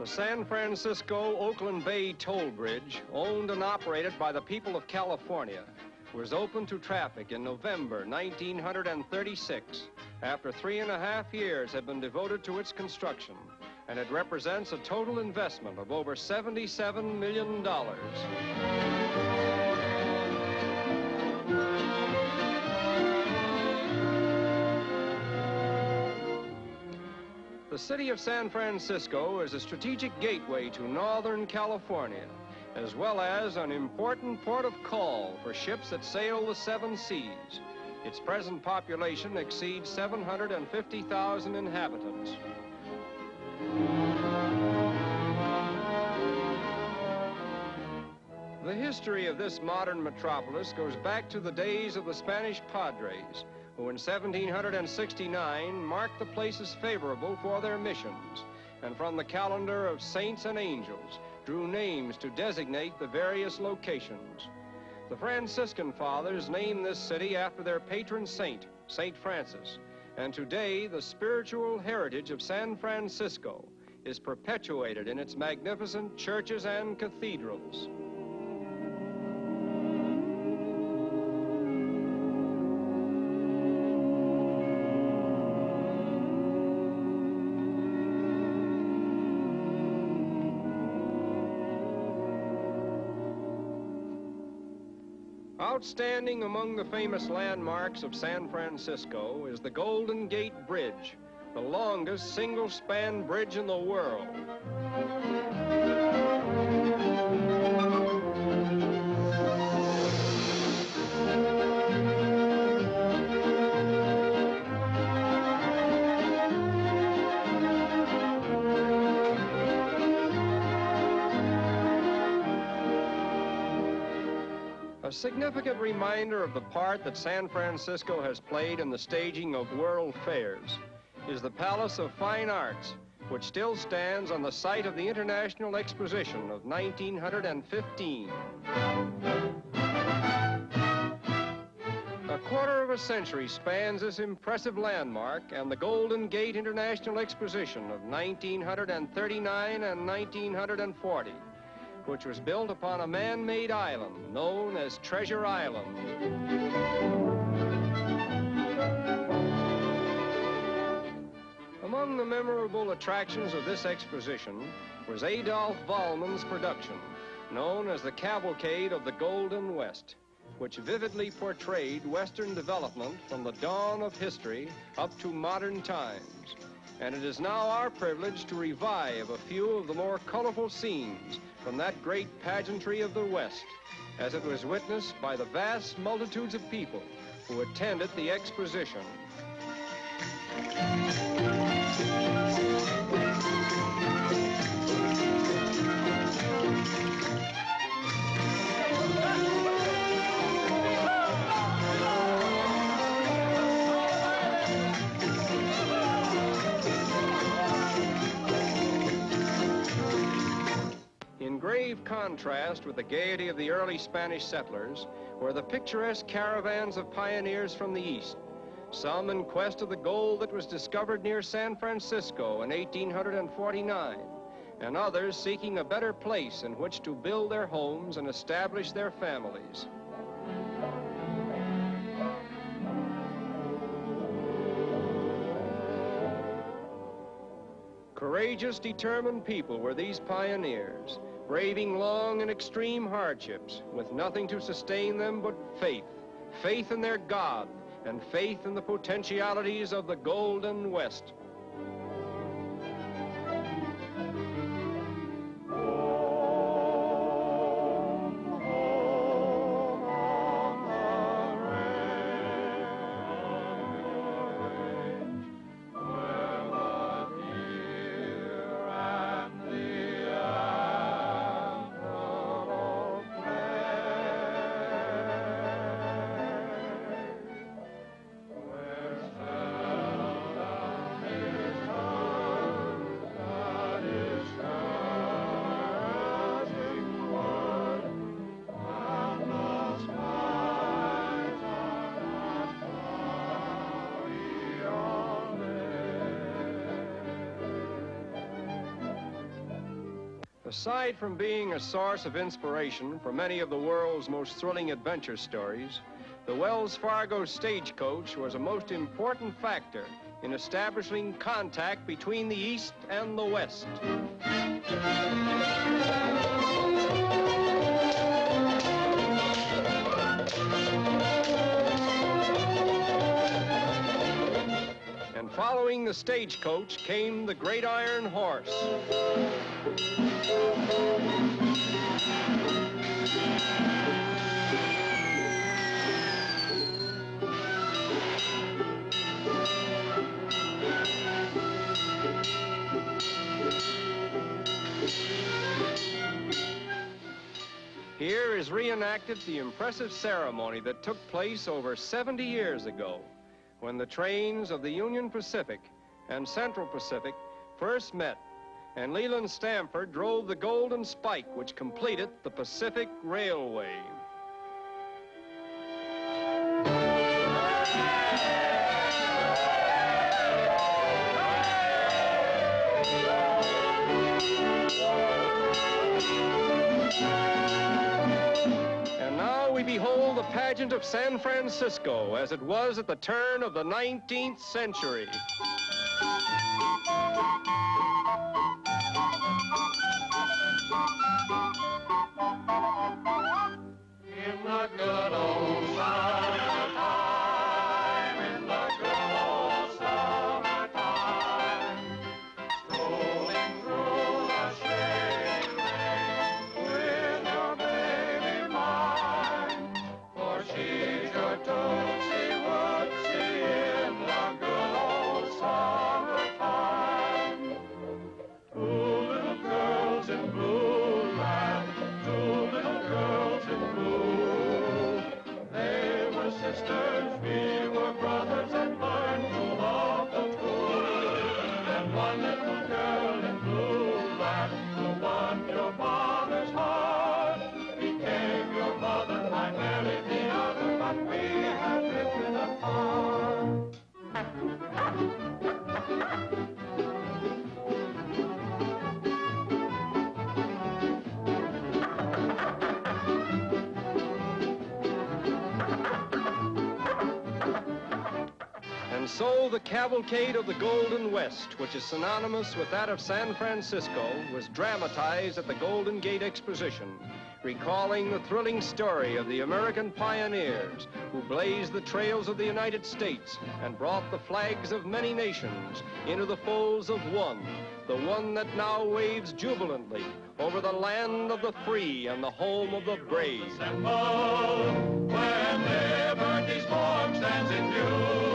The San Francisco-Oakland Bay Toll Bridge, owned and operated by the people of California, was opened to traffic in November 1936, after 3.5 years had been devoted to its construction, and it represents a total investment of over $77 million. The city of San Francisco is a strategic gateway to Northern California, as well as an important port of call for ships that sail the 7 seas. Its present population exceeds 750,000 inhabitants. The history of this modern metropolis goes back to the days of the Spanish padres, who in 1769 marked the places favorable for their missions, and from the calendar of saints and angels drew names to designate the various locations. The Franciscan fathers named this city after their patron saint, Saint Francis, and today the spiritual heritage of San Francisco is perpetuated in its magnificent churches and cathedrals. Outstanding among the famous landmarks of San Francisco is the Golden Gate Bridge, the longest single-span bridge in the world. A significant reminder of the part that San Francisco has played in the staging of world fairs is the Palace of Fine Arts, which still stands on the site of the International Exposition of 1915. A quarter of a century spans this impressive landmark and the Golden Gate International Exposition of 1939 and 1940. Which was built upon a man-made island known as Treasure Island. Among the memorable attractions of this exposition was Adolf Wallmann's production, known as the Cavalcade of the Golden West, which vividly portrayed Western development from the dawn of history up to modern times. And it is now our privilege to revive a few of the more colorful scenes from that great pageantry of the West, as it was witnessed by the vast multitudes of people who attended the exposition. In grave contrast with the gaiety of the early Spanish settlers were the picturesque caravans of pioneers from the East, some in quest of the gold that was discovered near San Francisco in 1849, and others seeking a better place in which to build their homes and establish their families. Courageous, determined people were these pioneers, braving long and extreme hardships with nothing to sustain them but faith. Faith in their God and faith in the potentialities of the Golden West. Aside from being a source of inspiration for many of the world's most thrilling adventure stories, the Wells-Fargo stagecoach was a most important factor in establishing contact between the East and the West. And following the stagecoach came the great iron horse. Here is reenacted the impressive ceremony that took place over 70 years ago, when the trains of the Union Pacific and Central Pacific first met, and Leland Stamford drove the golden spike which completed the Pacific Railway. And now we behold the pageant of San Francisco as it was at the turn of the 19th century. In the good old summertime, in the good old summertime, strolling through the shady lane with your baby mine, for she's your Tootsie Wootsie in the good old summertime. Two little girls in blue land, two little girls in blue. They were sisters, we were brothers, and learned to love the true. And one little girl in blue land, who won your father's heart, became your mother. I married the other, but we have drifted apart. And so the Cavalcade of the Golden West, which is synonymous with that of San Francisco, was dramatized at the Golden Gate Exposition, recalling the thrilling story of the American pioneers who blazed the trails of the United States and brought the flags of many nations into the folds of one, the one that now waves jubilantly over the land of the free and the home of the brave. Assemble when liberty's form stands in view.